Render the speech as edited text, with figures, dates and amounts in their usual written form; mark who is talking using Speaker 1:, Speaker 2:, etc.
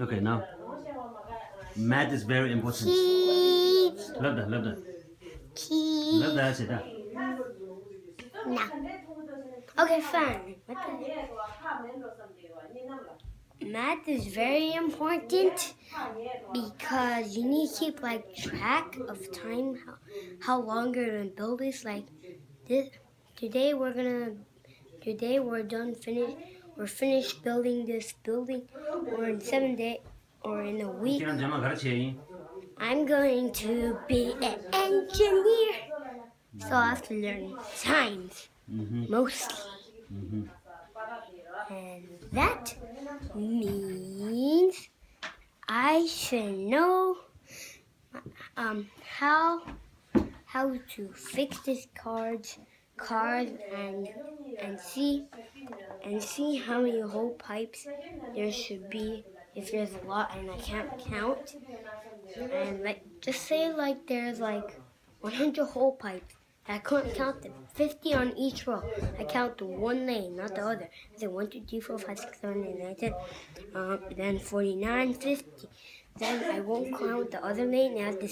Speaker 1: Okay, now math is very important.
Speaker 2: Cheese.
Speaker 1: Love that, love that. Love
Speaker 2: Cheese.
Speaker 1: that, say that.
Speaker 2: No. Okay, fine. Math is very important because you need to keep like track of time, how long you're gonna build this. Like this, today we're done finish. We're finished building this building, or in 7 days, or in a week. I'm going to be an engineer, so I have to learn science mostly. And that means I should know how to fix this cars and see how many hole pipes there should be, if there's a lot and I can't count. And like just say like there's like 100 hole pipes. I couldn't count them. 50 on each row. I count the one lane, not the other. I said 1, 2, 3, 4, 5, 6, 7, 8, 9, 10. Then 49, 50. Then I won't count the other lane. I have this